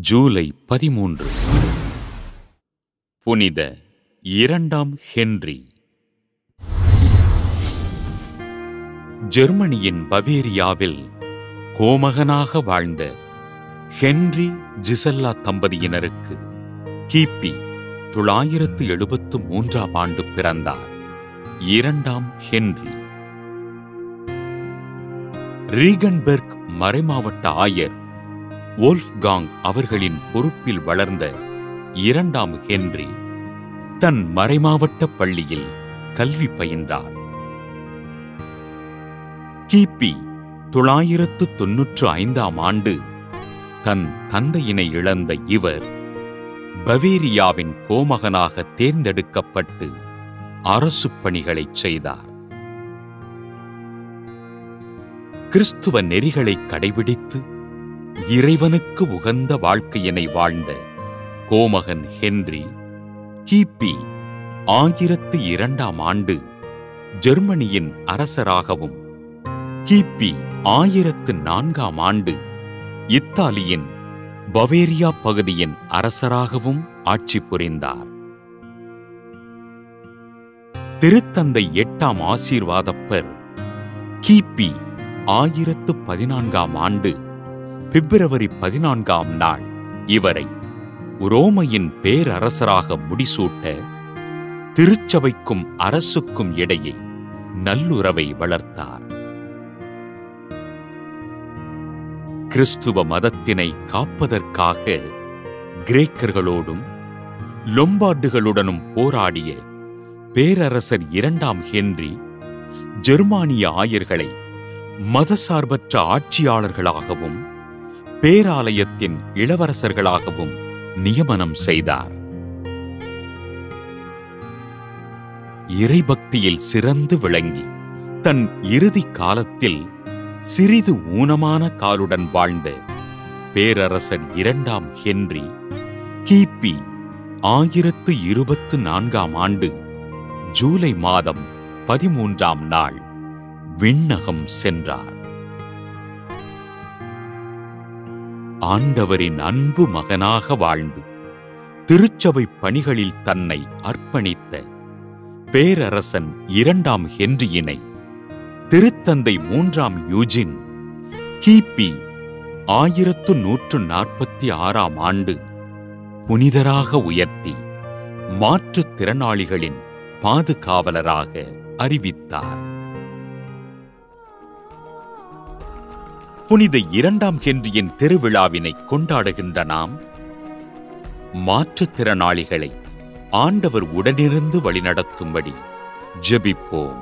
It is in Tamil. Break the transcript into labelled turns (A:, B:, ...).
A: ஜூலை 13 புனித 2ஆம் ஹென்றி. ஜெர்மனியின் பவேரியாவில் கோமகனாக வாழ்ந்த ஹென்றி ஜிசெல்லா தம்பதியினருக்கு கிபி 973ஆம் ஆண்டு பிறந்தார் 2ஆம் ஹென்றி. ரீகன்பெர்க் மறைமாவட்ட ஆயர் வோல்ஃப்காங் அவர்களின் பொறுப்பில் வளர்ந்த 2ஆம் ஹென்றி தன் மறைமாவட்ட பள்ளியில் கல்வி பயின்றார். கிபி 995ஆம் ஆண்டு தன் தந்தையினை இழந்த இவர் பவேரியாவின் கோமகனாக தேர்ந்தெடுக்கப்பட்டு அரசு பணிகளைச் செய்தார். கிறிஸ்துவ நெறிகளை கடைபிடித்து இறைவனுக்கு உகந்த வாழ்க்கையினை வாழ்ந்த கோமகன் ஹென்றி கிபி 1002ஆம் ஆண்டு ஜெர்மனியின் அரசராகவும் கிபி 1004ஆம் ஆண்டு இத்தாலியின் பவேரியா பகுதியின் அரசராகவும் ஆட்சி புரிந்தார். திருத்தந்தை 8ஆம் ஆசீர்வாதப்பர் கிபி 1014ஆம் ஆண்டு பிப்ரவரி 14ஆம் நாள் இவரை உரோமையின் பேரரசராக முடிசூட்ட திருச்சபைக்கும் அரசுக்கும் இடையே நல்லுறவை வளர்த்தார். கிறிஸ்துவ மதத்தினை காப்பதற்காக கிரேக்கர்களோடும் லொம்பார்டுகளுடனும் போராடிய பேரரசர் 2ஆம் ஹென்றி ஜெர்மானிய ஆயர்களை மதசார்பற்ற ஆட்சியாளர்களாகவும் பேராலயத்தின் இளவரசர்களாகவும் நியமனம் செய்தார். இறைபக்தியில் சிறந்து விளங்கி தன் இறுதி காலத்தில் சிறிது ஊனமான காலுடன் வாழ்ந்த பேரரசர் 2ஆம் ஹென்றி கிபி 1024ஆம் ஆண்டு ஜூலை மாதம் 13ஆம் நாள் விண்ணகம் சென்றார். ஆண்டவரின் அன்பு மகனாக வாழ்ந்து திருச்சபை பணிகளில் தன்னை அர்ப்பணித்த பேரரசன் 2ஆம் ஹென்றியினை திருத்தந்தை 3ஆம் யூஜின் கிபி 1146ஆம் ஆண்டு புனிதராக உயர்த்தி மாற்றுத்திறனாளிகளின் பாதுகாவலராக அறிவித்தார். புனித 2ஆம் ஹென்றியின் திருவிழாவினை கொண்டாடுகின்ற நாம் மாற்றுத்திறனாளிகளை ஆண்டவர் உடனிருந்து வழிநடத்தும்படி ஜெபிப்போம்.